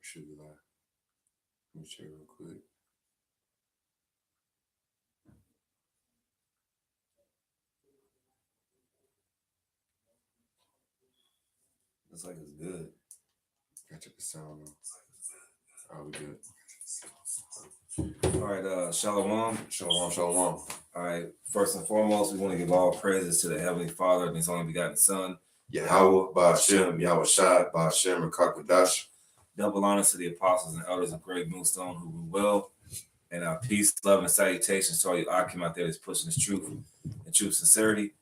should be live. Let me check real quick. Looks like it's good. Gotta check the sound on. Oh, we good. All right, Shalom. Shalom. All right, first and foremost, we want to give all praises to the Heavenly Father and His only begotten Son. Yahweh, Ba'Shem, Yahweh Shai, Ba'Shem, Rakakadash. Double honors to the apostles and elders of Great Millstone who rule well. And peace, love, and salutations to all you Akim out there that's pushing this truth and true sincerity.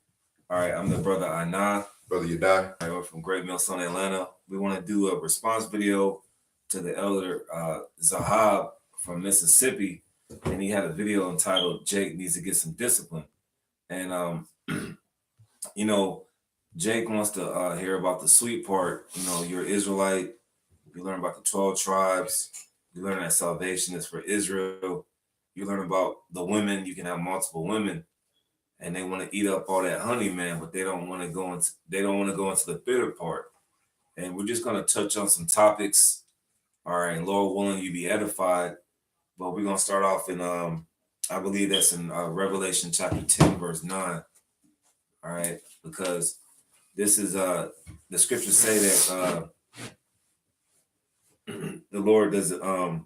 All right, I'm the brother Anah. Brother Yadai. All right, we're from Great Millstone, Atlanta. We want to do a response video to the elder Zahab from Mississippi. And he had a video entitled Jake Needs to Get Some Discipline. And, you know, Jake wants to hear about the sweet part. You know, you're Israelite. You learn about the 12 tribes. You learn that salvation is for Israel. You learn about the women. You can have multiple women, and they want to eat up all that honey, man. But they don't want to go into. They don't want to go into the bitter part. And we're just gonna touch on some topics. All right, Lord willing, you be edified. But we're gonna start off in I believe that's in Revelation chapter 10, verse 9. All right, because this is the scriptures say that the Lord does it. No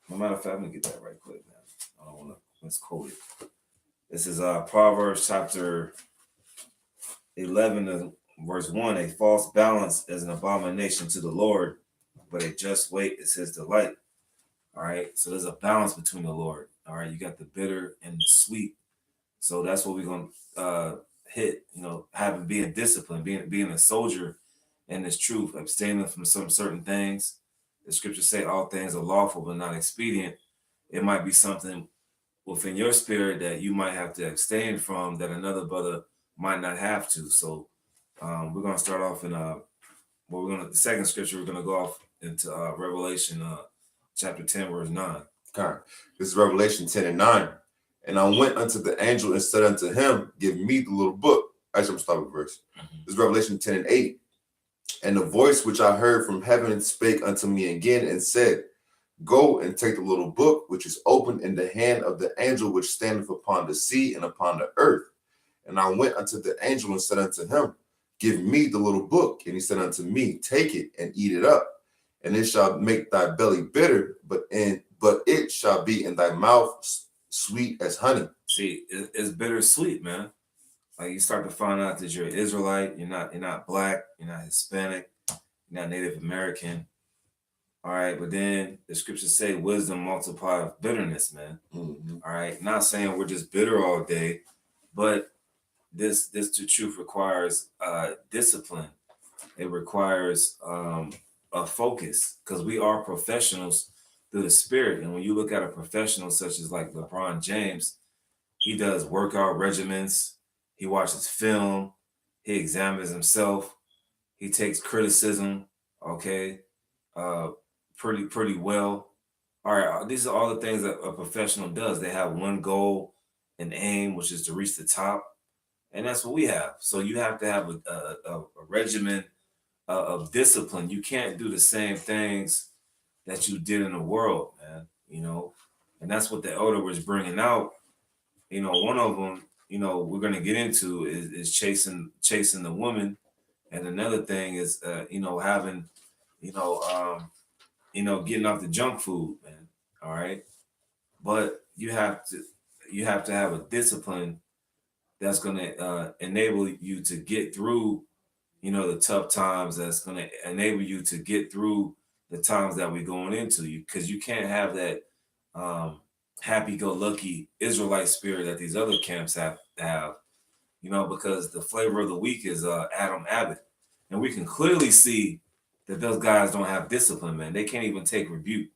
matter of fact, I'm gonna get that right quick, man. I don't want to misquote it. This is Proverbs chapter 11, verse 1. A false balance is an abomination to the Lord, but a just weight is His delight. All right, so there's a balance between the Lord. All right, you got the bitter and the sweet. So that's what we're gonna hit. You know, being disciplined, being a soldier in this truth, abstaining from some certain things. The scriptures say all things are lawful but not expedient. It might be something within your spirit that you might have to abstain from that another brother might not have to. So we're gonna start off in the second scripture. We're gonna go off into Revelation chapter 10, verse 9. Okay. This is Revelation 10 and 9. And I went unto the angel and said unto him, give me the little book. Actually, I'm gonna start with verse. This is Revelation 10 and 8. And the voice which I heard from heaven spake unto me again and said, go and take the little book which is opened in the hand of the angel which standeth upon the sea and upon the earth. And I went unto the angel and said unto him, give me the little book. And he said unto me, take it and eat it up, and it shall make thy belly bitter, but it shall be in thy mouth sweet as honey. See, it's bittersweet, man. Like you start to find out that you're an Israelite, you're not black, you're not Hispanic, you're not Native American. All right, but then the scriptures say wisdom multiplies bitterness, man. Mm-hmm. All right, not saying we're just bitter all day, but this the truth requires discipline. It requires a focus, because we are professionals through the spirit. And when you look at a professional such as like LeBron James, he does workout regimens. He watches film. He examines himself. He takes criticism, okay, pretty well. All right, these are all the things that a professional does. They have one goal and aim, which is to reach the top, and that's what we have. So you have to have a regimen of discipline. You can't do the same things that you did in the world, man. You know, and that's what the elder was bringing out. You know, one of them, you know, we're going to get into is chasing the woman. And another thing is, having, getting off the junk food, man. All right. But you have to have a discipline that's going to enable you to get through, the tough times. That's going to enable you to get through the times that we're going into, because you can't have that happy-go-lucky Israelite spirit that these other camps have, because the flavor of the week is Adam Abbott. And we can clearly see that those guys don't have discipline, man. They can't even take rebuke.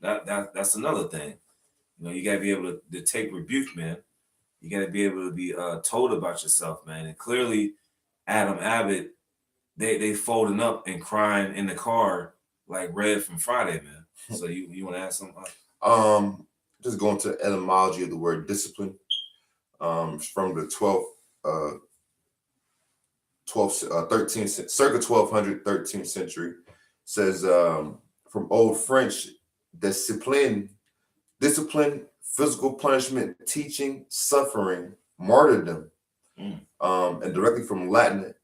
That's another thing. You got to be able to take rebuke, man. You got to be able to be told about yourself, man. And clearly, Adam Abbott, they folding up and crying in the car like Red from Friday, man. So you want to ask something? Just going to the etymology of the word discipline. From the 13th, circa 1200, 13th century, says from Old French, discipline, physical punishment, teaching, suffering, martyrdom. And directly from Latin,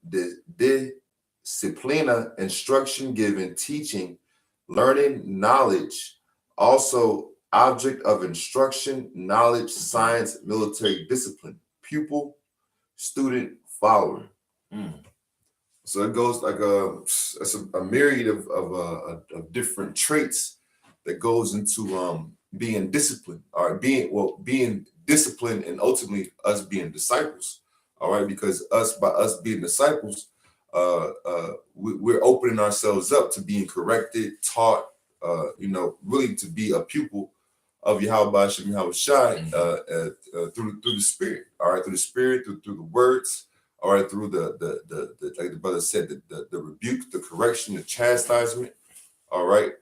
disciplina, instruction given, teaching, learning, knowledge. Also, object of instruction, knowledge, science, military discipline, pupil, student, follower. So it goes like it's a myriad of different traits that goes into being disciplined, or being disciplined, and ultimately us being disciples. All right, because by us being disciples, we're opening ourselves up to being corrected, taught, really to be a pupil of Yahweh Shem Yahushai through the Spirit. All right, through the Spirit, through the words. All right, through the like the brother said, the rebuke, the correction, the chastisement. All right,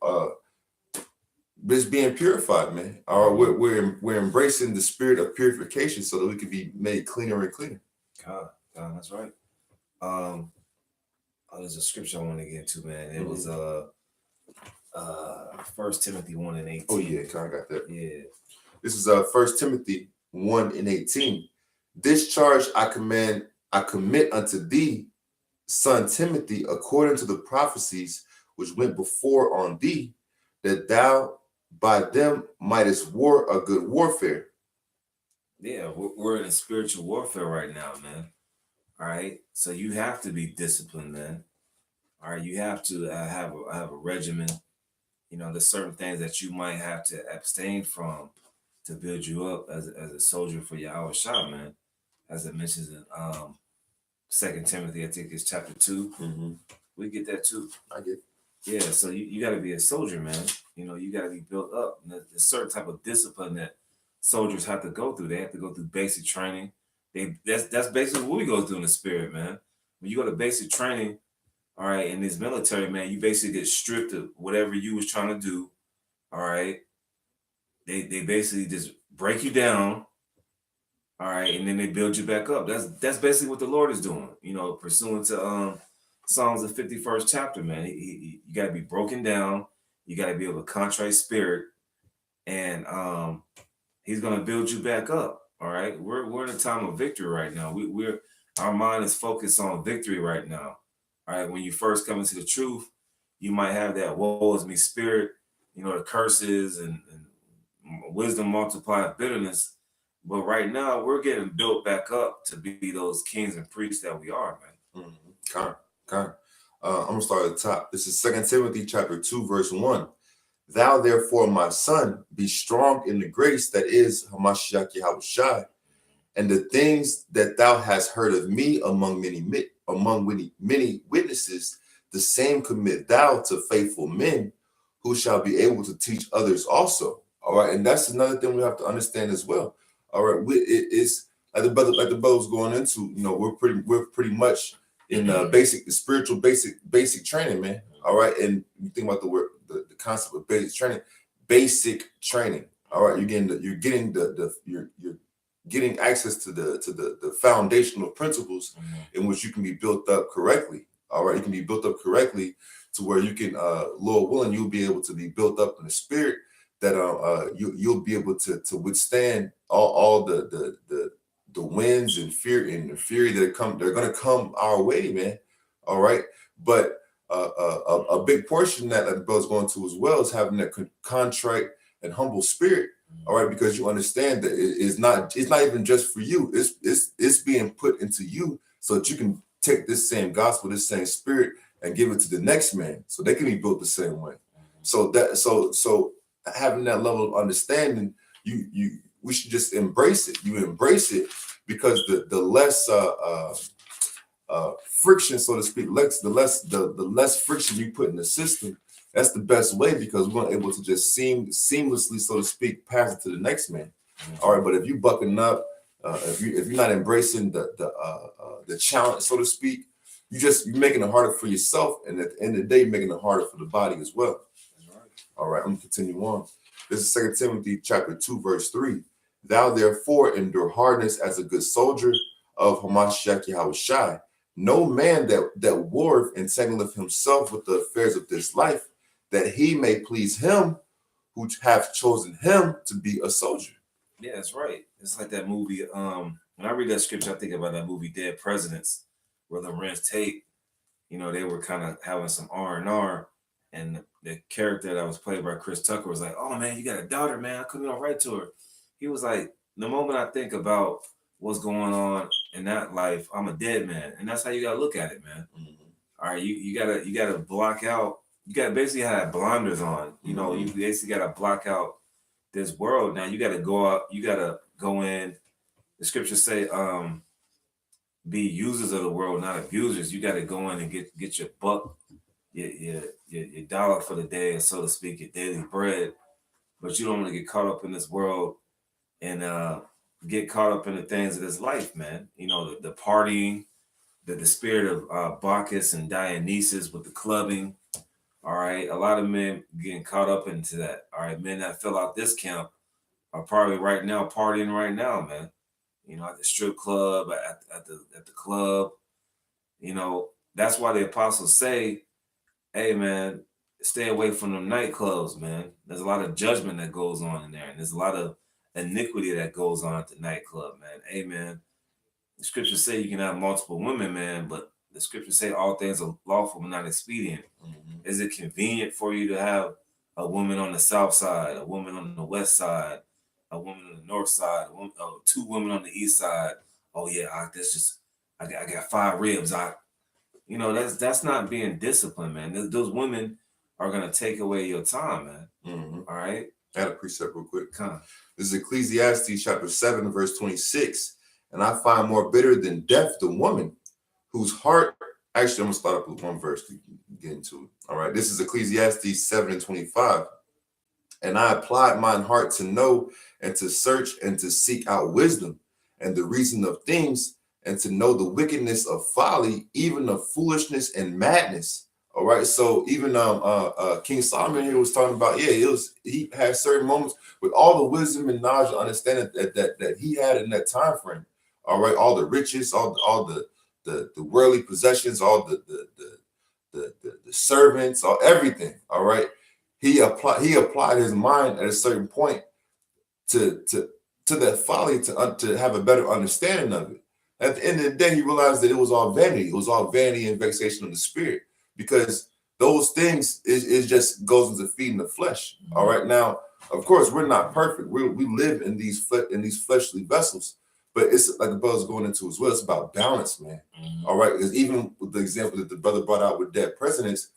it's being purified, man. All right, we're embracing the spirit of purification so that we can be made cleaner and cleaner. God, that's right. There's a scripture I want to get into, man. It was 1 Timothy 1:18. Oh yeah, I got that. Yeah. This is 1 Timothy 1:18. This charge I commit unto thee, son Timothy, according to the prophecies which went before on thee, that thou by them mightest war a good warfare. Yeah, we're in a spiritual warfare right now, man. All right, so you have to be disciplined, man. All right, you have to have a regimen. There's certain things that you might have to abstain from to build you up as a soldier for Yahweh Shah, man. As it mentions in 2 Timothy, I think it's chapter 2. We get that too. I get it. Yeah, so you got to be a soldier, man. You got to be built up. And there's a certain type of discipline that soldiers have to go through. They have to go through basic training. That's basically what we go through in the spirit, man. When you go to basic training, all right, in this military, man, you basically get stripped of whatever you was trying to do. All right, they basically just break you down. All right, and then they build you back up. That's basically what the Lord is doing. Pursuant to Psalms the 51st chapter, man. You got to be broken down. You got to be of a contrite spirit, and He's gonna build you back up. All right, we're in a time of victory right now. Our mind is focused on victory right now. All right, when you first come into the truth, you might have that woe is me spirit, the curses and wisdom multiplied bitterness. But right now, we're getting built back up to be those kings and priests that we are, man. I'm gonna start at the top. This is 2 Timothy chapter 2, verse 1. Thou therefore, my son, be strong in the grace that is Hamashiach Yahushai, and the things that thou hast heard of me among many witnesses, the same commit thou to faithful men, who shall be able to teach others also. All right, and that's another thing we have to understand as well. All right, it's like the brother was going into. We're pretty much in spiritual basic training, man. All right, and you think about the word, the concept of basic training. All right, you're getting access to the foundational principles in which you can be built up correctly. All right, you can be built up correctly to where you can, Lord willing, you'll be able to be built up in the spirit that you'll be able to withstand all the winds and the fury that they're going to come our way, man. All right, but a big portion that the brother's going to as well is having that contrite and humble spirit. All right, because you understand that it's not even just for you. It's being put into you so that you can take this same gospel, this same spirit, and give it to the next man, so they can be built the same way. So having that level of understanding, we should just embrace it. You embrace it because the less friction, so to speak, the less friction you put in the system, that's the best way, because we're able to just seamlessly, so to speak, pass it to the next man. All right, but if you bucking up, if you're not embracing the challenge, so to speak, you're making it harder for yourself, and at the end of the day, you're making it harder for the body as well. All right, I'm gonna continue on. This is 2 Timothy chapter 2, verse 3. Thou therefore endure hardness as a good soldier of Hamashiach Yahushai. No man that warreth entangleth himself with the affairs of this life, that he may please him who hath chosen him to be a soldier. Yeah, that's right. It's like that movie. When I read that scripture, I think about that movie Dead Presidents, where Lorenz Tate, they were kind of having some R&R, and the character that was played by Chris Tucker was like, "Oh man, you got a daughter, man. I couldn't even write to her." He was like, "The moment I think about what's going on in that life, I'm a dead man," and that's how you gotta look at it, man. All right, you gotta block out. You gotta basically have blinders on. You basically gotta block out this world. Now you gotta go out. You gotta go in. The scriptures say, be users of the world, not abusers. You gotta go in and get your buck, your dollar for the day, so to speak, your daily bread. But you don't want to get caught up in this world and get caught up in the things of this life, man. The partying, the spirit of Bacchus and Dionysus with the clubbing. All right, a lot of men getting caught up into that. All right, men that fill out this camp are probably right now partying right now, man. At the strip club, at the club. That's why the apostles say, "Hey, man, stay away from them nightclubs, man. There's a lot of judgment that goes on in there, and there's a lot of iniquity that goes on at the nightclub, man. Hey, man, the scriptures say you can have multiple women, man, but the scriptures say all things are lawful but not expedient. Is it convenient for you to have a woman on the south side, a woman on the west side, a woman on the north side, two women on the east side? Oh yeah, I got 5 ribs. That's not being disciplined, man. Those women are gonna take away your time, man. All right. I had a precept real quick. This is Ecclesiastes chapter 7, verse 26. And I find more bitter than death the woman whose heart. Actually, I'm gonna start up with one verse to get into it. All right. This is Ecclesiastes 7 and 25. And I applied mine heart to know and to search and to seek out wisdom and the reason of things, and to know the wickedness of folly, even of foolishness and madness. All right. So even King Solomon here was talking about, he had certain moments with all the wisdom and knowledge and understanding that he had in that time frame. All right, all the riches, all the worldly possessions, all the servants, all everything. All right. He applied his mind at a certain point to that folly to have a better understanding of it. At the end of the day, he realized that it was all vanity. It was all vanity and vexation of the spirit, because those things is just goes into feeding the flesh. All right. Now, of course, we're not perfect. We live in these fleshly vessels, but it's like the brother's going into as well. It's about balance, man. All right. Because even with the example that the brother brought out with Dead Presidents,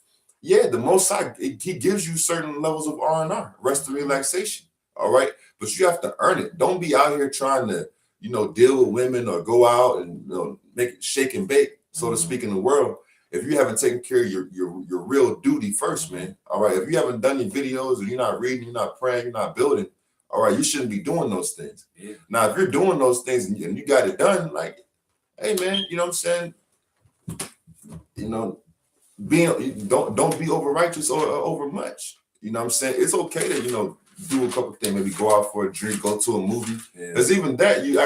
the Most High, he gives you certain levels of R&R, rest and relaxation. All right. But you have to earn it. Don't be out here trying to, deal with women or go out and make it shake and bake, so to speak, in the world. If you haven't taken care of your real duty first, man. All right. If you haven't done your videos, or you're not reading, you're not praying, you're not building, all right, you shouldn't be doing those things. Yeah. Now, if you're doing those things and you got it done, like, hey, man, you know what I'm saying? Don't be over righteous or over much. You know what I'm saying? It's okay to, do a couple of things, maybe go out for a drink, go to a movie. Because even that, you're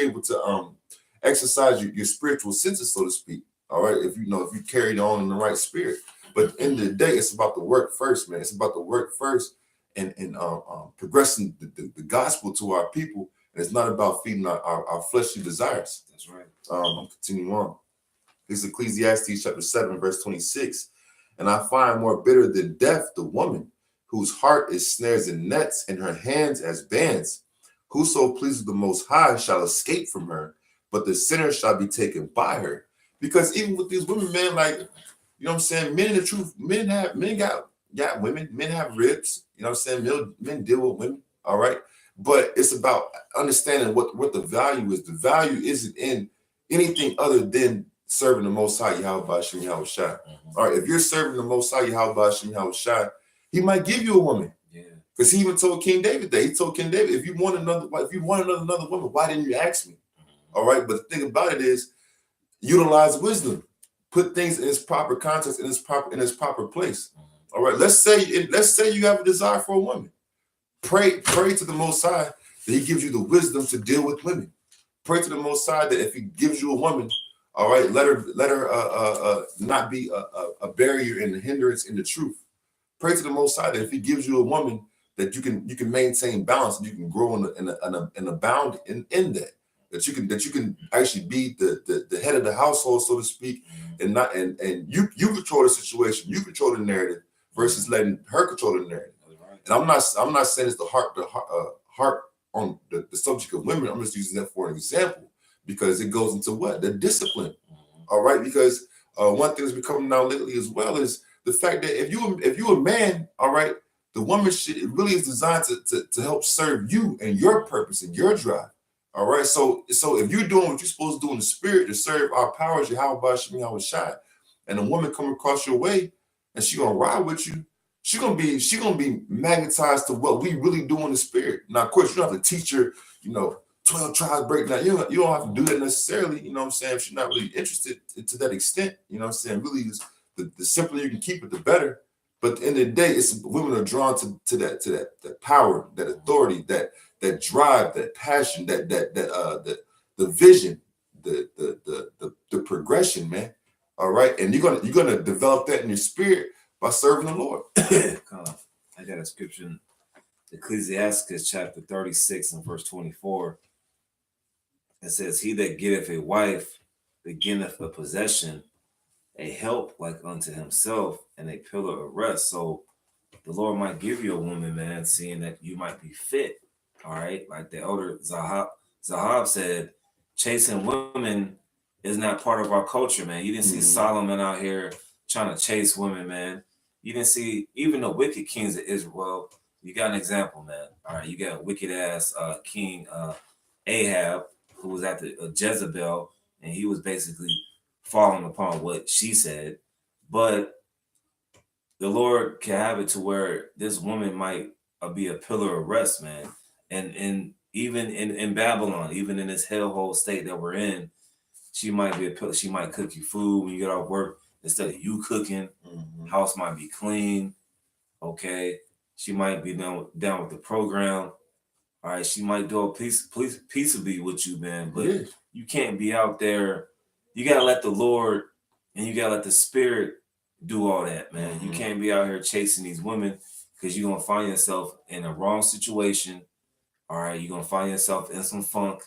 able to exercise your spiritual senses, so to speak. All right, if you carry on in the right spirit. But at the end of the day, it's about the work first, man. It's about the work first and progressing the gospel to our people. And it's not about feeding our fleshly desires. That's right. I'm continuing on. This is Ecclesiastes chapter 7, verse 26. And I find more bitter than death the woman whose heart is snares and nets, and her hands as bands. Whoso pleases the Most High shall escape from her, but the sinner shall be taken by her. Because even with these women, man, like, you know what I'm saying? Men in the truth, men got women, men have ribs, you know what I'm saying? Men deal with women, all right? But it's about understanding what the value is. The value isn't in anything other than serving the Most High, Yahweh Hashem Yahweh Shai. All right, if you're serving the Most High, Yahweh Hashem Yahweh Shai, he might give you a woman. Yeah. Because he even told King David that. He told King David, if you want another woman, why didn't you ask me? All right. But the thing about it is, utilize wisdom. Put things in its proper context, in its proper place. All right. Let's say you have a desire for a woman. Pray to the Most High that he gives you the wisdom to deal with women. Pray to the Most High that if he gives you a woman, all right, let her not be a barrier and a hindrance in the truth. Pray to the Most High that if He gives you a woman that you can maintain balance and you can grow and abound in that. That you can actually be the head of the household, so to speak, and not and you control the situation, you control the narrative versus letting her control the narrative. And I'm not saying it's the heart on the subject of women. I'm just using that for an example because it goes into what? The discipline. All right, because one thing that's been coming out lately as well is the fact that if you a man, all right, the woman it really is designed to help serve you and your purpose and your drive. All right, so if you're doing what you're supposed to do in the spirit to serve our powers, Yahweh Shemi Yahweh Shai, and a woman come across your way and she gonna ride with you, she gonna be magnetized to what we really do in the spirit. Now, of course, you don't have to teach her, 12 tribes breakdown. You don't have to do that necessarily. You know what I'm saying? If she's not really interested to that extent, you know what I'm saying? Really, the simpler you can keep it, the better. But at the end of the day, it's women are drawn to that power, that authority, that drive, that passion, the vision, the progression, man. All right, and you're gonna develop that in your spirit by serving the Lord. I got a scripture in Ecclesiastes chapter 36 and verse 24. It says, "He that getteth a wife beginneth a possession, a help like unto himself, and a pillar of rest." So the Lord might give you a woman, man, seeing that you might be fit. All right, like the elder Zahab said, chasing women is not part of our culture, man. You didn't see Solomon out here trying to chase women, man. You didn't see even the wicked kings of Israel. You got an example, man. All right, you got a wicked ass king Ahab, who was after Jezebel, and he was basically falling upon what she said. But the Lord can have it to where this woman might be a pillar of rest, man. And even in Babylon, even in this hellhole state that we're in, she might be a pillar. She might cook you food when you get off work instead of you cooking. House might be clean. Okay, she might be down with the program. All right, she might do a peaceably with you, man. But you can't be out there. You gotta let the Lord and you gotta let the Spirit do all that, man. You can't be out here chasing these women because you're gonna find yourself in a wrong situation. All right, you're gonna find yourself in some funk,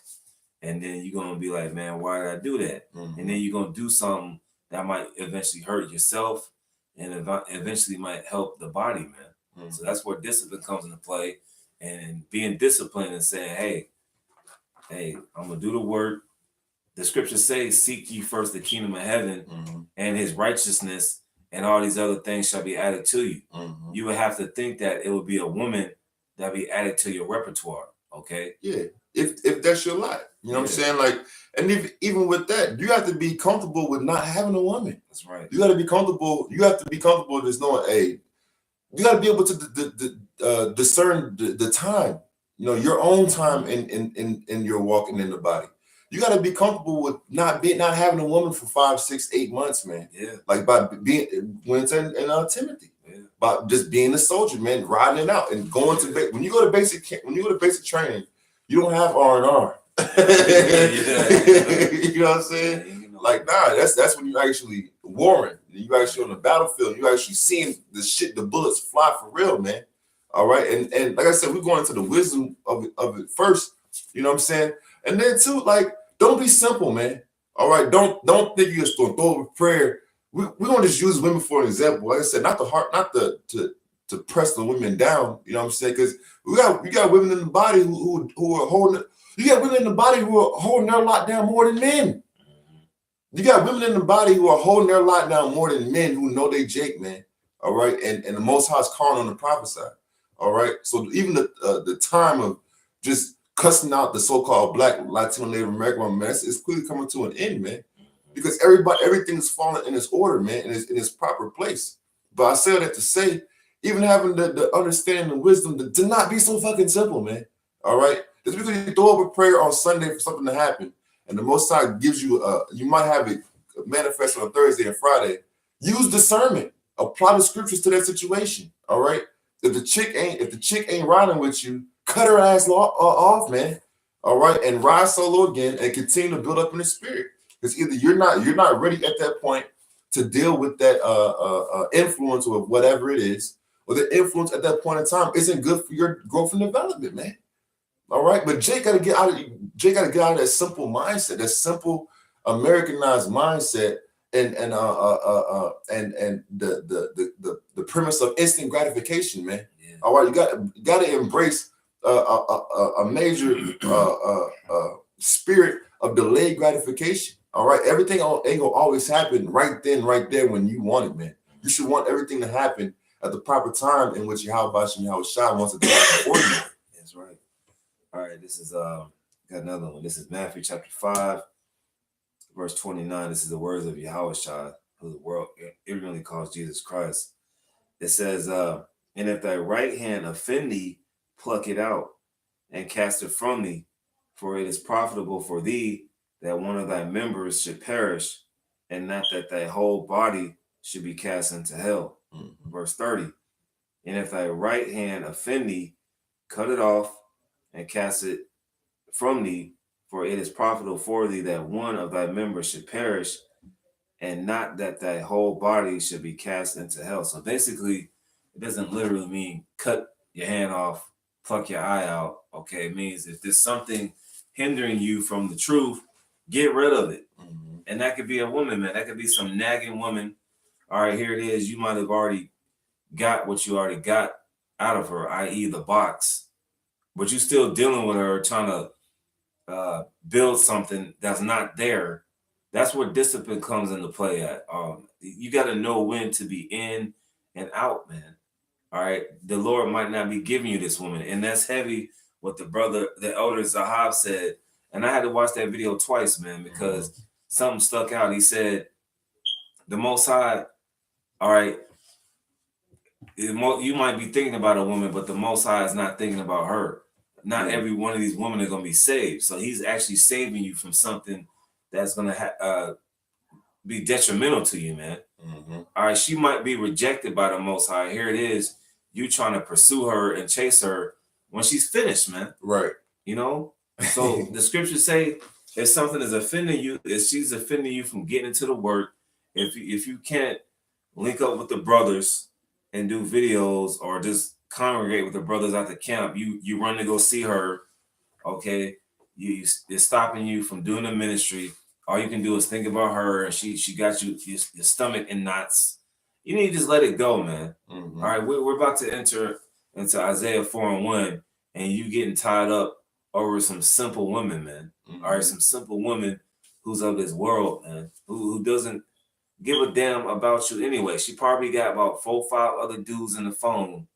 and then you're gonna be like, man, why did I do that? And then you're gonna do something that might eventually hurt yourself and eventually might help the body, man. So that's where discipline comes into play, and being disciplined and saying, hey, I'm gonna do the work. The scriptures say, seek ye first the kingdom of heaven and his righteousness, and all these other things shall be added to you. You would have to think that it would be a woman that be added to your repertoire. Okay. Yeah. If that's your lot, you know what I'm saying? Like, and even with that, you have to be comfortable with not having a woman. That's right. You got to be comfortable. You have to be comfortable with knowing, you got to be able to discern the time, your own time in your walking in the body. You got to be comfortable with not having a woman for 5, 6, 8 months, man. Yeah. Like by being when it's in Timothy, by just being a soldier, man, riding it out and going to when you go to basic training, you don't have R&R. You know what I'm saying? Like, nah, that's when you actually warring. You actually on the battlefield. You actually seeing the bullets fly for real, man. All right, and like I said, we're going into the wisdom of it first. You know what I'm saying? And then too, like, don't be simple, man. All right, don't think you're just gonna throw over prayer. We're gonna just use women for an example. Like I said, not to press the women down. You know what I'm saying? Because we got women in the body who are holding. You got women in the body who are holding their lot down more than men. You got women in the body who are holding their lot down more than men who know they Jake, man. All right, and the Most High is calling on the prophet side. All right, so even the time of just cussing out the so-called Black, Latino, Native American mess is clearly coming to an end, man. Because everything is falling in its order, man, in its proper place. But I say that to say, even having the understanding and wisdom to not be so fucking simple, man. All right, just because you throw up a prayer on Sunday for something to happen, and the Most High gives you you might have it manifest on Thursday and Friday. Use discernment. Apply the scriptures to that situation. All right. If the chick ain't riding with you, cut her ass off, man. All right, and ride solo again and continue to build up in the spirit. Because either you're not ready at that point to deal with that influence or whatever it is, or their influence at that point in time isn't good for your growth and development, man. All right, but Jay got to get out of that simple mindset, that simple Americanized mindset, and the premise of instant gratification, man. Yeah. All right, you got to embrace a major spirit of delayed gratification. All right, everything ain't gonna always happen right then, right there when you want it, man. You should want everything to happen at the proper time in which Yahweh wants it to happen for you. That's right. All right, this is got another one. This is Matthew chapter 5, verse 29. This is the words of Yahweh, who the world ignorantly calls Jesus Christ. It says, and if thy right hand offend thee, pluck it out and cast it from thee, for it is profitable for thee that one of thy members should perish, and not that thy whole body should be cast into hell. Mm-hmm. Verse 30. And if thy right hand offend thee, cut it off and cast it from thee, for it is profitable for thee that one of thy members should perish, and not that thy whole body should be cast into hell. So basically, it doesn't literally mean cut your hand off, pluck your eye out. Okay, it means if there's something hindering you from the truth, get rid of it. Mm-hmm. And that could be a woman, man. That could be some nagging woman. All right, here it is. You might have already got what you already got out of her, i.e. the box, but you're still dealing with her, trying to build something that's not there. That's where discipline comes into play at. You got to know when to be in and out, man. All right. The Lord might not be giving you this woman. And that's heavy what the elder Zahab said. And I had to watch that video twice, man, because something stuck out. He said, the Most High, all right, you might be thinking about a woman, but the Most High is not thinking about her. Not every one of these women is going to be saved. So he's actually saving you from something that's going to be detrimental to you, man. Mm-hmm. All right, she might be rejected by the Most High. Here it is. You trying to pursue her and chase her when she's finished, man. Right. You know? So the scriptures say if something is offending you, if she's offending you from getting into the work, if you can't link up with the brothers and do videos or just congregate with the brothers at the camp, you run to go see her, okay? It's stopping you from doing the ministry. All you can do is think about her, and she got your stomach in knots. You need to just let it go, man. Mm-hmm. All right, we're about to enter into Isaiah 4:1, and you getting tied up over some simple women, man. Mm-hmm. All right, some simple woman who's of this world, man, who doesn't give a damn about you anyway. She probably got about 4 or 5 other dudes in the phone.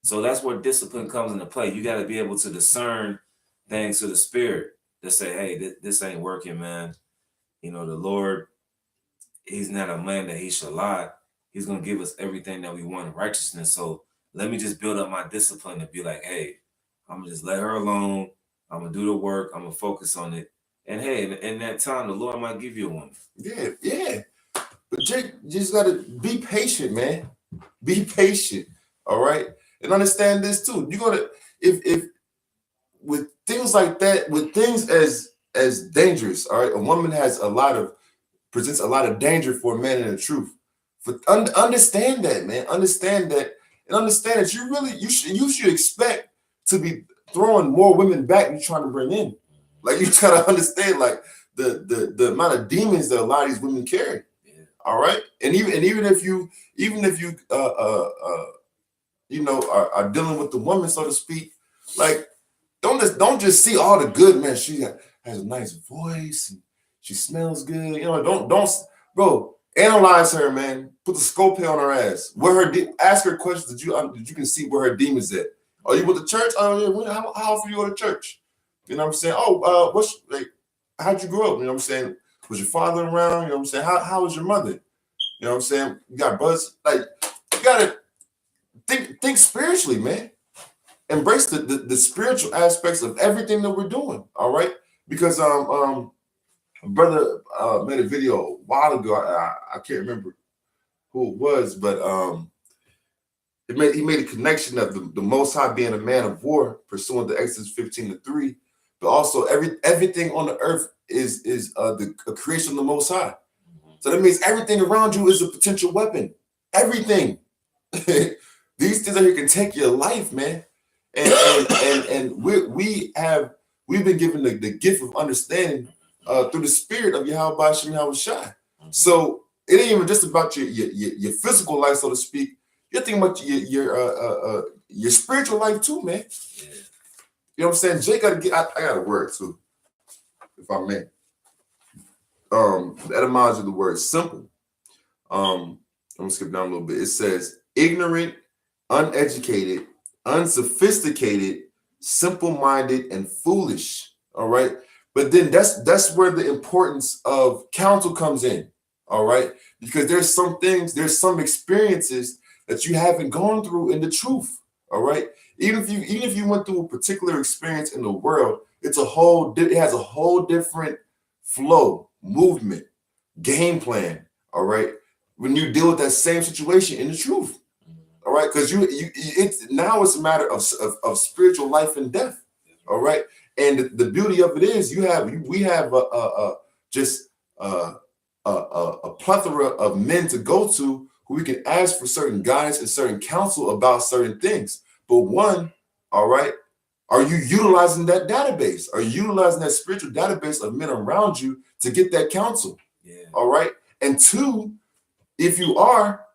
So that's where discipline comes into play. You got to be able to discern things to the spirit to say, hey, this ain't working, man. You know, the Lord, he's not a man that he should lie. He's going to give us everything that we want in righteousness. So let me just build up my discipline to be like, hey, I'm going to just let her alone. I'm going to do the work. I'm going to focus on it. And hey, in that time, the Lord might give you a woman. Yeah. But Jake, you just got to be patient, man. Be patient. All right. And understand this too. You're going to, if with things like that, with things as dangerous, all right, a woman presents a lot of danger for a man in the truth. Understand that, man. Understand that you should expect to be throwing more women back you're trying to bring in. Like, you try to understand, like, the amount of demons that a lot of these women carry. Yeah. All right, and even if you are dealing with the woman, so to speak, like, don't just see all the good, man. She has a nice voice and she smells good. You know, don't bro. Analyze her, man. Put the scope on her ass. Ask her questions that you can see where her demons at. Are you with the church? Oh yeah. How often you go to church? You know what I'm saying? Oh, how'd you grow up? You know what I'm saying? Was your father around? You know what I'm saying? How was your mother? You know what I'm saying? You got brothers. Like, you gotta think spiritually, man. Embrace the spiritual aspects of everything that we're doing. All right, because a brother made a video a while ago. I can't remember who it was, but he made a connection of the Most High being a man of war, pursuant to Exodus 15:3, but also everything on the earth is a creation of the Most High. So that means everything around you is a potential weapon. Everything. These things out here can take your life, man. And we've been given the gift of understanding through the spirit of Yahweh Shem Yahweh Shai. So it ain't even just about your physical life, so to speak. You're thinking about your spiritual life too, man. Yeah. You know what I'm saying? Jay got to get. I got a word too, if I may. The etymology of the word simple. I'm gonna skip down a little bit. It says ignorant, uneducated, unsophisticated, simple-minded, and foolish. All right. But then that's where the importance of counsel comes in. All right. Because there's some experiences that you haven't gone through in the truth. All right. Even if you went through a particular experience in the world, it has a whole different flow, movement, game plan. All right. When you deal with that same situation in the truth. All right. Because it's a matter of spiritual life and death. All right. And the beauty of it is we have a plethora of men to go to who we can ask for certain guidance and certain counsel about certain things. But one, all right, are you utilizing that database? Are you utilizing that spiritual database of men around you to get that counsel? Yeah. All right. And two, if you are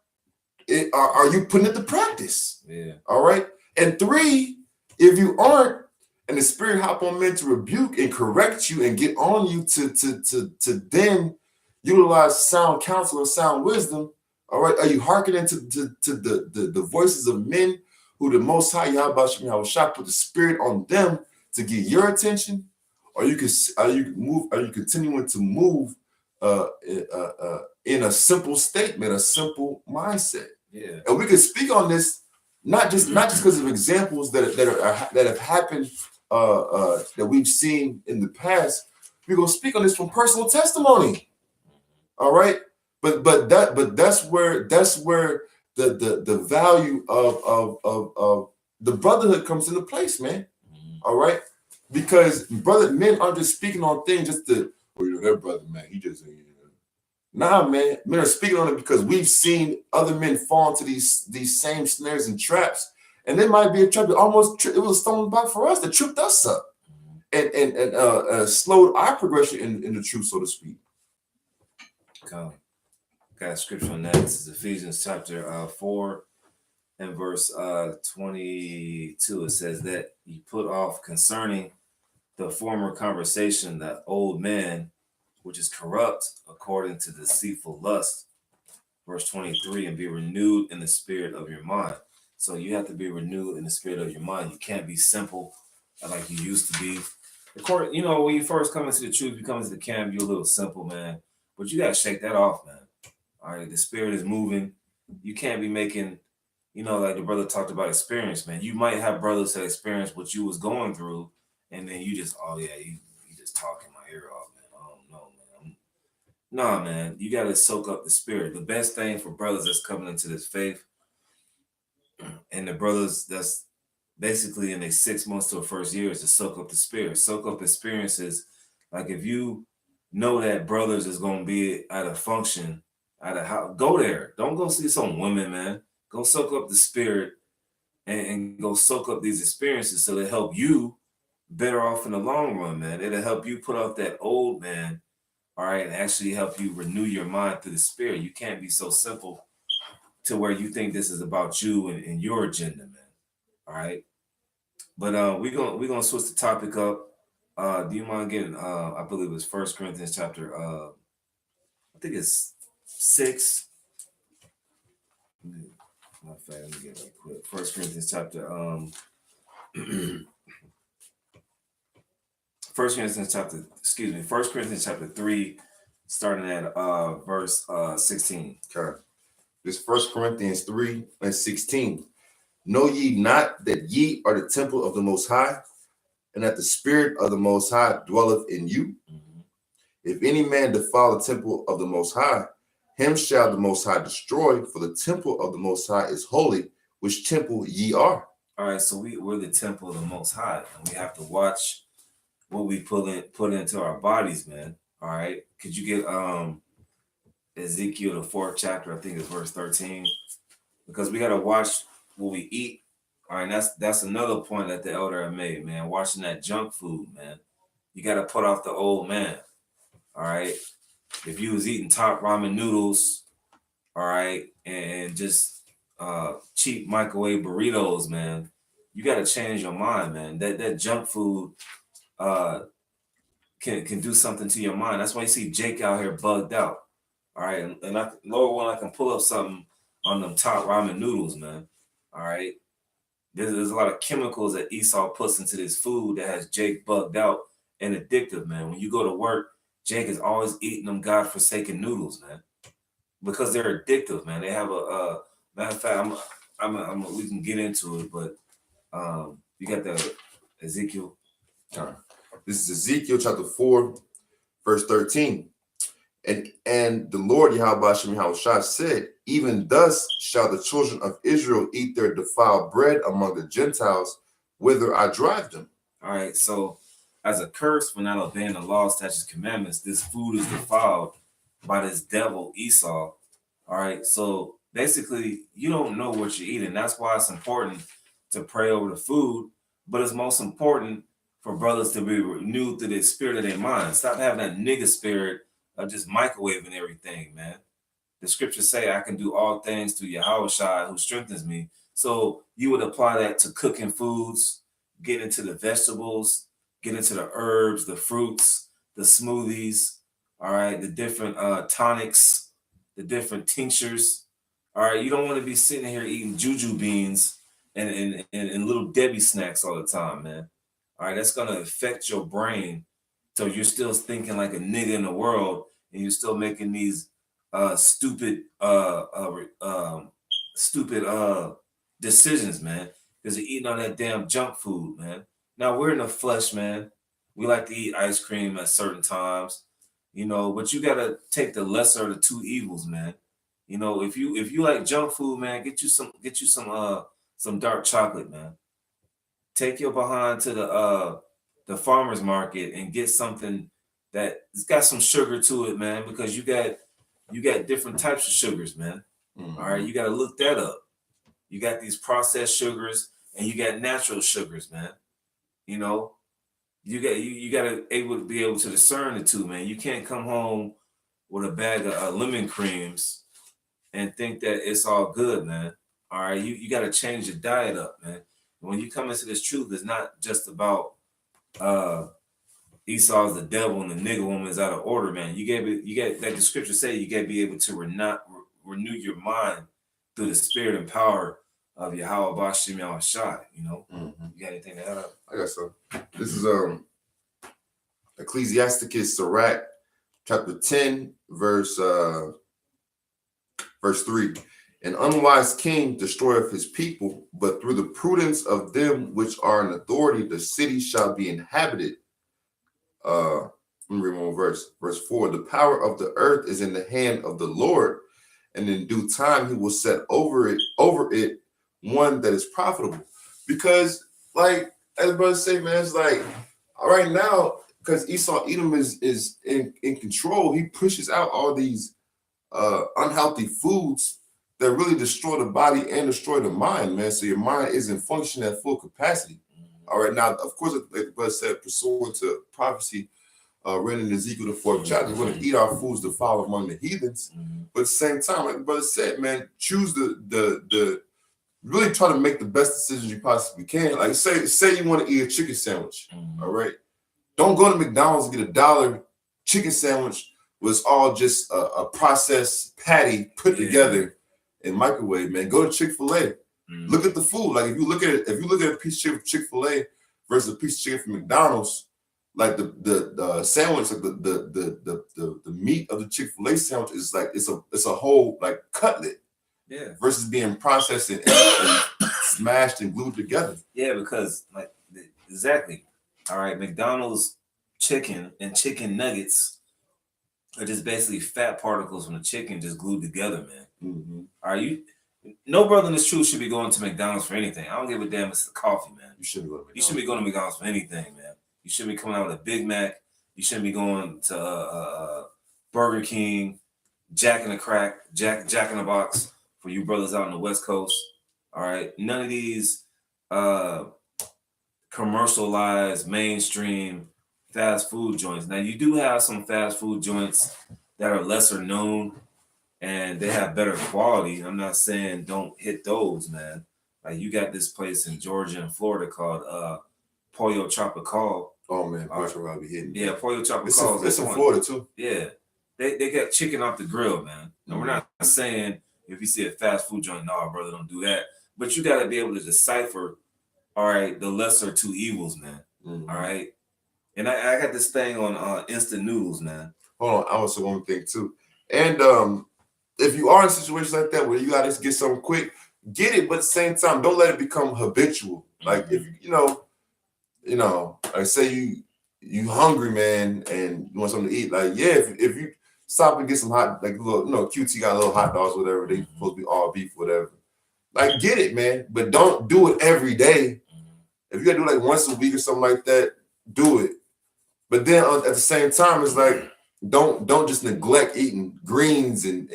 you putting it to practice? Yeah. All right. And three, if you aren't, and the spirit hop on men to rebuke and correct you and get on you to then utilize sound counsel and sound wisdom. All right. Are you hearkening to the voices of men who the Most High Yahweh Shem Yahweh Shai put the spirit on them to get your attention? Or are you continuing to move in a simple statement, a simple mindset? Yeah. And we can speak on this not just because of examples that have happened that we've seen in the past. We're gonna speak on this from personal testimony. All right, but that's where the value of the brotherhood comes into place, man. All right, because men aren't just speaking on things just to, that brother, man, he just. Nah, man, men are speaking on it because we've seen other men fall into these same snares and traps, and there might be a trap that it was a stumbling block for us that tripped us up and slowed our progression in the truth, so to speak. Got a scripture on that. This is Ephesians chapter 4 and verse 22. It says that you put off concerning the former conversation that old man, which is corrupt according to deceitful lust. Verse 23, and be renewed in the spirit of your mind. So you have to be renewed in the spirit of your mind. You can't be simple like you used to be. When you first come into the truth, you come into the camp, you're a little simple, man. But you got to shake that off, man. All right, the spirit is moving. You can't be making, like the brother talked about experience, man. You might have brothers that experience what you was going through, and then you just, you just talking my ear off, man. I don't know, man. Nah, man, you got to soak up the spirit. The best thing for brothers that's coming into this faith and the brothers that's basically in their 6 months to a first year is to soak up the spirit. Soak up experiences. Like if you know that brothers is going to be at a function, at a house, go there. Don't go see some women, man. Go soak up the spirit and go soak up these experiences so they help you better off in the long run, man. It'll help you put off that old man, all right, and actually help you renew your mind through the spirit. You can't be so simple to where you think this is about you and your agenda, man. All right. But we're gonna switch the topic up. Do you mind getting I believe it's 1 Corinthians chapter I think it's 6. Not fast, let me get it right quick. 1 Corinthians chapter 1 Corinthians chapter 3, starting at verse 16. Okay. This 1 Corinthians 3 and 16. Know ye not that ye are the temple of the Most High, and that the Spirit of the Most High dwelleth in you? Mm-hmm. If any man defile the temple of the Most High, him shall the Most High destroy, for the temple of the Most High is holy, which temple ye are. All right, so we're the temple of the Most High, and we have to watch what we put into our bodies, man. All right, could you get Ezekiel the 4th chapter? I think it's verse 13, because we got to watch what we eat. All right, that's another point that the elder had made, man. Watching that junk food, man. You got to put off the old man. All right. If you was eating top ramen noodles, all right, and just cheap microwave burritos, man, you got to change your mind, man. That junk food can do something to your mind. That's why you see Jake out here bugged out. All right, and Lord willing, I can pull up something on them top ramen noodles, man. All right, there's a lot of chemicals that Esau puts into this food that has Jake bugged out and addictive, man. When you go to work, Jake is always eating them godforsaken noodles, man, because they're addictive, man. They have a matter of fact, we can get into it, but you got the Ezekiel. This is Ezekiel chapter 4, verse 13. And the Lord Yahweh Shem Yahushua said, even thus shall the children of Israel eat their defiled bread among the Gentiles, whither I drive them. All right, so as a curse for not obeying the law, statutes, commandments, this food is defiled by this devil Esau. All right, so basically, you don't know what you're eating. That's why it's important to pray over the food, but it's most important for brothers to be renewed through the spirit of their mind. Stop having that nigga spirit of just microwaving everything, man. The scriptures say I can do all things through Yahushua who strengthens me. So you would apply that to cooking foods, get into the vegetables, get into the herbs, the fruits, the smoothies, all right, the different tonics, the different tinctures. All right, you don't want to be sitting here eating juju beans and little Debbie snacks all the time, man. All right, that's gonna affect your brain. So you're still thinking like a nigga in the world, and you're still making these stupid decisions, man, because you're eating all that damn junk food, man. Now we're in the flesh, man. We like to eat ice cream at certain times, you know, but you gotta take the lesser of the two evils, man. You know, if you like junk food, man, get you some dark chocolate, man. Take your behind to the farmer's market and get something that's got some sugar to it, man, because you got different types of sugars, man. Mm-hmm. All right, you got to look that up. You got these processed sugars and you got natural sugars, man. You know, you got to be able to discern the two, man. You can't come home with a bag of lemon creams and think that it's all good, man. All right, you got to change your diet up, man. When you come into this truth, it's not just about Esau's the devil and the nigga woman is out of order, man. You get like the scripture say, you got to be able to renew your mind through the spirit and power of Yahweh Bashim Yahushua. You know, You got anything to add up? I got some. This is Ecclesiastes Sirach, chapter 10, verse 3. An unwise king destroyeth his people, but through the prudence of them which are in authority, the city shall be inhabited. Let me read one verse. Verse 4. The power of the earth is in the hand of the Lord, and in due time he will set over it one that is profitable. Because, like, as brothers say, man, it's like right now, because Esau Edom is in control, he pushes out all these unhealthy foods that really destroy the body and destroy the mind, man. So your mind isn't functioning at full capacity. All right, now, of course, like the brother said, pursuant to prophecy written in Ezekiel the 4th chapter, we're going to eat our foods defiled among the heathens. But at the same time, like the brother said, man, choose the really try to make the best decisions you possibly can. Like say you want to eat a chicken sandwich, all right? Don't go to McDonald's and get $1 chicken sandwich where it's all just a processed patty put together in microwave, man. Go to Chick-fil-A. Look at the food. Like if you look at a piece of chicken from Chick-fil-A versus a piece of chicken from McDonald's, like the sandwich, like the meat of the Chick-fil-A sandwich is like it's a whole like cutlet. Yeah. Versus being processed and smashed and glued together. Yeah, because like exactly. All right, McDonald's chicken and chicken nuggets are just basically fat particles from the chicken just glued together, man. All right, no brother in this truth should be going to McDonald's for anything. I don't give a damn if it's the coffee, man. You shouldn't go to McDonald's. You shouldn't be going to McDonald's for anything, man. You shouldn't be coming out with a Big Mac. You shouldn't be going to Burger King, Jack in the Box for you brothers out on the West Coast. All right, none of these commercialized mainstream fast food joints. Now you do have some fast food joints that are lesser known and they have better quality. I'm not saying don't hit those, man. Like you got this place in Georgia and Florida called Pollo Tropical. Oh man, Pollo be hitting. Yeah, Pollo Tropical. It's in Florida too. Yeah, they got chicken off the grill, man. And we're not saying if you see a fast food joint, no, brother, don't do that. But you got to be able to decipher, all right, the lesser two evils, man. All right. And I got this thing on instant noodles, man. Hold on, I also want to think too. And if you are in situations like that where you gotta get something quick, get it, but at the same time, don't let it become habitual. Like if you know, like say you hungry, man, and you want something to eat, like if you stop and get some hot, like little, QT got little hot dogs, whatever, they supposed to be all beef, whatever. Like get it, man, but don't do it every day. If you gotta do it like once a week or something like that, do it. But then at the same time, it's like don't just neglect eating greens and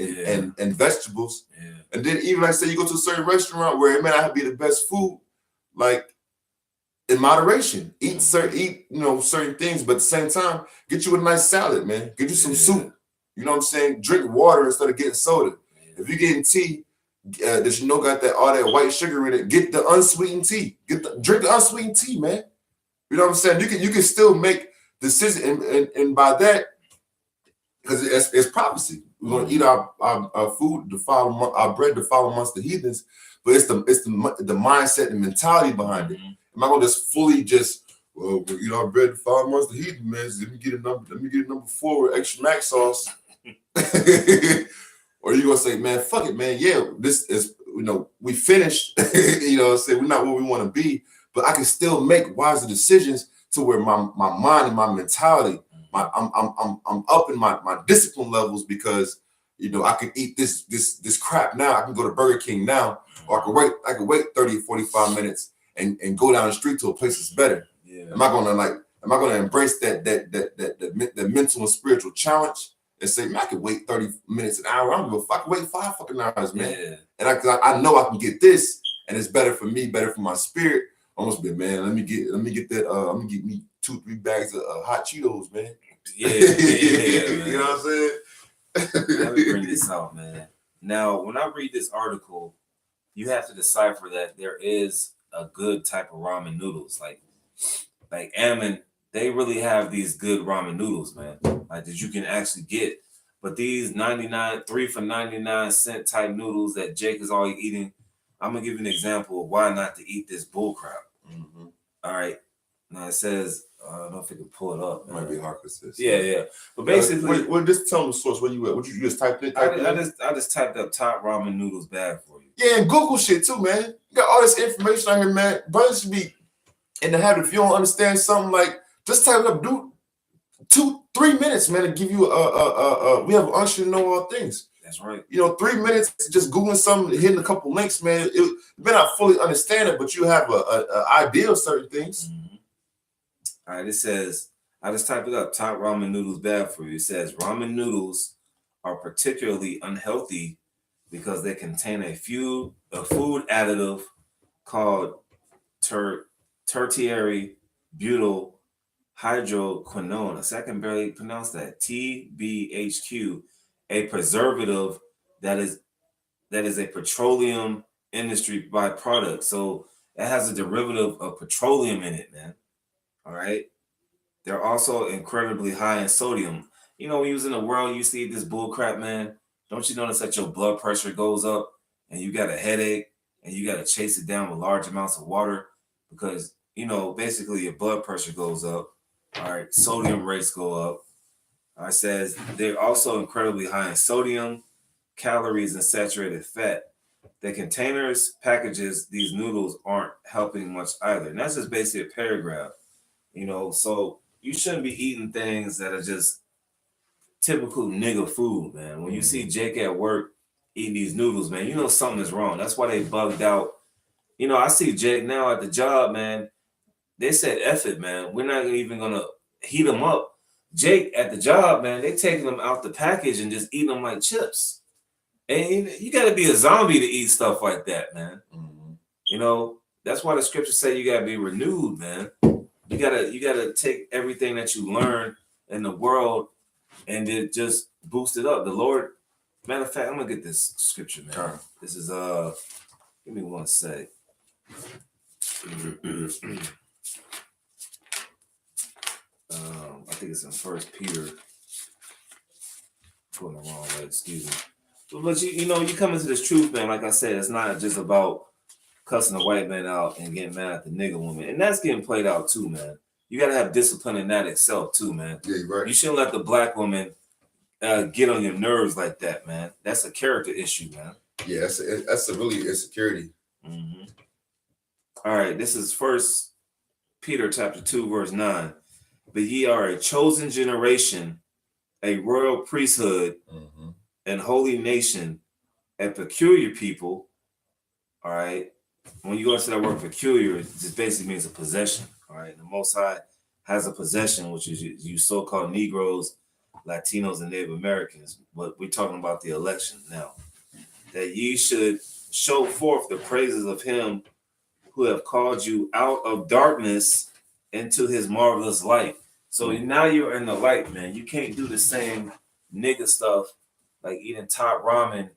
vegetables. Yeah. And then even like say you go to a certain restaurant where it may not be the best food, like in moderation, eat certain things, but at the same time, get you a nice salad, man. Get you some soup. You know what I'm saying? Drink water instead of getting soda. Yeah. If you're getting tea that got all that white sugar in it, get the unsweetened tea. Drink the unsweetened tea, man. You know what I'm saying? You can still make decisions, and by that, because it's prophecy. We're going to eat our food to follow our bread to follow amongst the heathens, but it's the mindset and mentality behind it. Am I going to just fully we'll eat our bread to follow amongst the heathens, man? Let me get a number 4 with extra mac sauce. Or you gonna say, man, fuck it, man. Yeah, this is we finished. Say we're not where we want to be, but I can still make wiser decisions to where my mind and my mentality, I'm up in my discipline levels because I can eat this crap now. I can go to Burger King now, or I can wait 30 or 45 minutes and go down the street to a place that's better. Yeah. Am I gonna embrace that mental and spiritual challenge and say, man, I can wait 30 minutes, an hour. I don't give a fuck. I can wait 5 fucking hours, man. Yeah. And I know I can get this, and it's better for me, better for my spirit. Almost been, man. Let me get that. I'm gonna get me 2-3 bags of hot Cheetos, man. Yeah, man. You know what I'm saying? Let me bring this out, man. Now, when I read this article, you have to decipher that there is a good type of ramen noodles, like Ammon. They really have these good ramen noodles, man. Like that you can actually get. But these 3 for 99 cent type noodles that Jake is always eating, I'm gonna give you an example of why not to eat this bull crap. All right. Now it says, I don't know if I can pull it up. It might be hard because this. Yeah. But basically, just tell them the source where you at. What you just typed it? I just typed up top ramen noodles bad for you. Yeah, and Google shit too, man. You got all this information out here, man. Brothers should be in the habit. If you don't understand something, like just type it up, do 2-3 minutes, man, to give you we have an unction to know all things. That's right. 3 minutes just Googling something, hitting a couple links, man. You may not fully understand it, but you have a idea of certain things. All right, it says, I just typed it up, top ramen noodles bad for you. It says ramen noodles are particularly unhealthy because they contain a food additive called tertiary butyl hydroquinone. I can barely pronounce that. TBHQ, a preservative that is a petroleum industry byproduct. So it has a derivative of petroleum in it, man. All right. They're also incredibly high in sodium. When you was in the world, you see this bull crap, man. Don't you notice that your blood pressure goes up and you got a headache and you got to chase it down with large amounts of water because, basically your blood pressure goes up. All right. Sodium rates go up. It says they're also incredibly high in sodium, calories, and saturated fat. The containers, packages, these noodles aren't helping much either. And that's just basically a paragraph. So you shouldn't be eating things that are just typical nigga food, man. When you see Jake at work eating these noodles, man, something is wrong. That's why they bugged out. I see Jake now at the job, man. They said, F it, man. We're not even going to heat them up. Jake at the job, man, they taking them out the package and just eating them like chips. And you got to be a zombie to eat stuff like that, man. You know, that's why the scriptures say you gotta be renewed, man. You gotta take everything that you learn in the world and then just boost it up. The Lord, matter of fact, I'm gonna get this scripture, man. Sure. This is give me one sec. I think it's in First Peter. Going the wrong way, excuse me. But you know, you come into this truth, man. Like I said, it's not just about cussing a white man out and getting mad at the nigger woman, and that's getting played out too, man. You gotta have discipline in that itself too, man. Yeah, you're right. You shouldn't let the black woman get on your nerves like that, man. That's a character issue, man. Yeah, that's a really insecurity. Mm-hmm. All right, this is First Peter chapter 2, verse 9. But ye are a chosen generation, a royal priesthood, and holy nation, a peculiar people. All right. When you go into that word peculiar, it just basically means a possession. All right. The Most High has a possession, which is you so-called Negroes, Latinos, and Native Americans. But we're talking about the election now. That ye should show forth the praises of him who have called you out of darkness into his marvelous light. So now you're in the light, man. You can't do the same nigga stuff like eating top ramen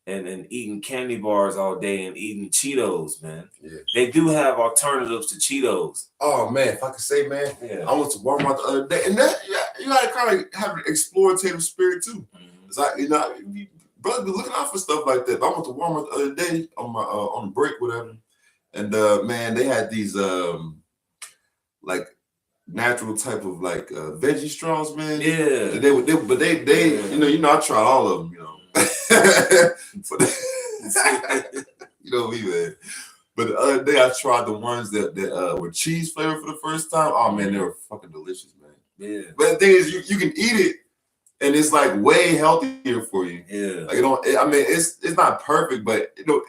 and eating candy bars all day and eating Cheetos, man. Yeah. They do have alternatives to Cheetos. Oh man, if I could say, man, yeah. I went to Walmart the other day, and that you gotta kind of have an explorative spirit too. It's like, you know, brother be looking out for stuff like that. But I went to Walmart the other day on my on the break, whatever, and man, they had these like natural type of like veggie straws, man. Yeah. They you know I tried all of them, you know. You know me, man. But the other day I tried the ones that were cheese flavored for the first time. Oh man, they were fucking delicious, man. Yeah. But the thing is, you can eat it, and it's like way healthier for you. Yeah. Like it's not perfect, but you know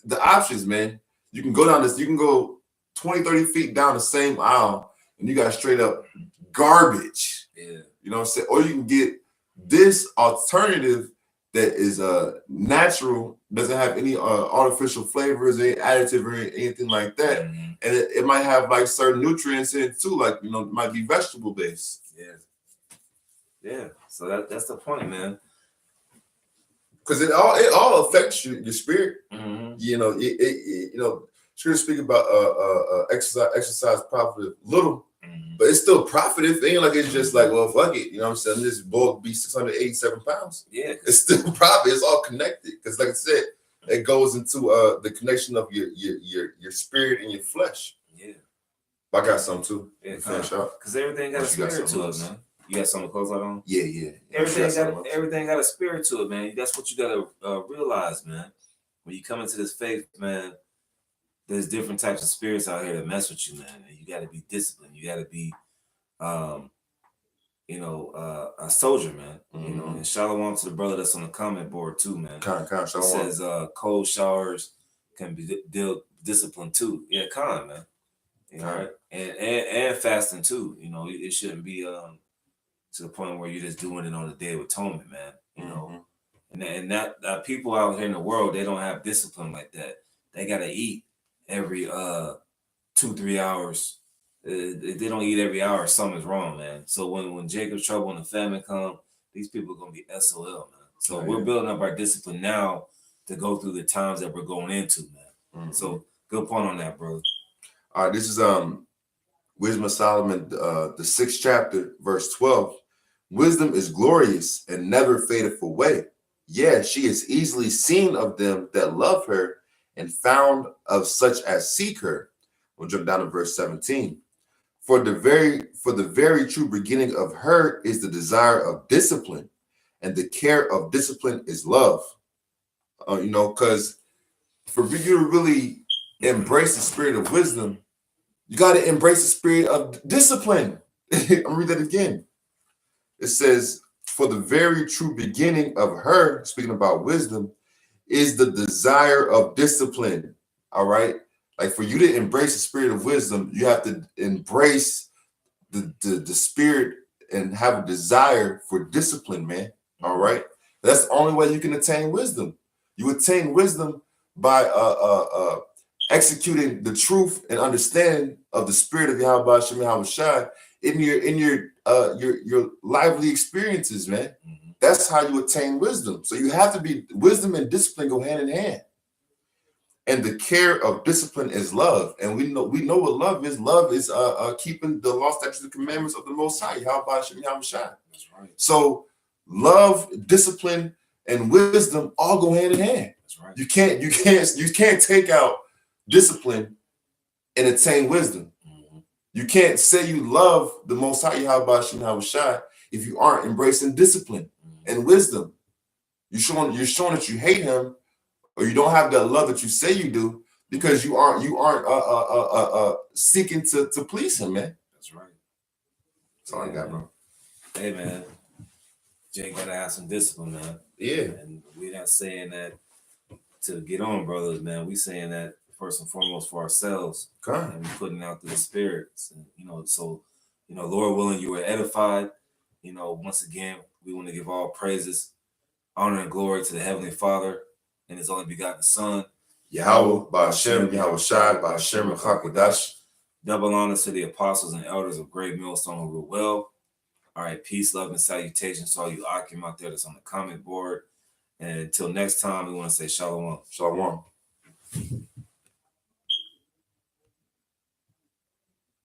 the options, man. You can go down this. You can go 20, 30 feet down the same aisle, and you got straight up garbage. Yeah. You know what I'm saying? Or you can get this alternative that is natural, doesn't have any artificial flavors, any additive or anything like that. And it might have like certain nutrients in it too, like, you know, it might be vegetable based. Yeah. Yeah. So that's the point, man. Because it all affects your spirit. You know, you know, sure to speak about exercise profit little, but it's still profit. It ain't like it's just like, well, fuck it. You know what I'm saying? This bulk be 687 pounds. Yeah. It's still profit. It's all connected. Because like I said, it goes into the connection of your spirit and your flesh. Yeah. I got some too. Yeah, because everything got a spirit to it, man. You got something to close out on? Yeah. Everything got a spirit to it, man. That's what you gotta realize, man. When you come into this faith, man, there's different types of spirits out here that mess with you, man. And you got to be disciplined. You got to be, a soldier, man. You know, and shalom to the brother that's on the comment board too, man. Shalom. It says cold showers can be disciplined too. Yeah, man. You know, right? And fasting too. You know, it shouldn't be to the point where you're just doing it on the Day of Atonement, man. You know, and that people out here in the world, they don't have discipline like that. They gotta eat every 2-3 hours. If they don't eat every hour, something's wrong, man. So when Jacob's trouble and the famine come, these people are gonna be SOL, man. So we're building up our discipline now to go through the times that we're going into, man. So good point on that, bro. All right, this is Wisdom of Solomon, the 6th chapter, verse 12. Wisdom is glorious and never fadeth away. Yeah, she is easily seen of them that love her, and found of such as seek her. We'll jump down to verse 17. For the very true beginning of her is the desire of discipline, and the care of discipline is love. You know, because for you to really embrace the spirit of wisdom, you got to embrace the spirit of discipline. I'll read that again. It says, for the very true beginning of her, speaking about wisdom, is the desire of discipline. All right. Like for you to embrace the spirit of wisdom, you have to embrace the spirit and have a desire for discipline, man. All right. That's the only way you can attain wisdom. You attain wisdom by executing the truth and understanding of the spirit of Yahweh Hashem Yahushua in your lively experiences, man. Mhm. That's how you attain wisdom. So you have to be, wisdom and discipline go hand in hand. And the care of discipline is love. And we know what love is. Love is keeping the law, statutes, and commandments of the Most High, Yahweh Hashem Yahushua. That's right. So love, discipline, and wisdom all go hand in hand. That's right. You can't take out discipline and attain wisdom. Mm-hmm. You can't say you love the Most High Yahweh Hashem Yahushua if you aren't embracing discipline and wisdom. You're showing that you hate him, or you don't have that love that you say you do, because you aren't seeking to please him, man. That's right. That's all I got, bro. Hey, man, you ain't gotta have some discipline, man. Yeah. And we're not saying that to get on, brothers, man. We saying that first and foremost for ourselves, and we putting out the spirits, and so Lord willing, you were edified. Once again, we want to give all praises, honor, and glory to the Heavenly Father and His only begotten Son, Yahweh, Ba'ashem, Yahushua, Ba'ashem, Chakodash. Double honors to the apostles and elders of Great Millstone who rule well. All right, peace, love, and salutations to all you Akim out there that's on the comment board. And until next time, we want to say shalom. Shalom.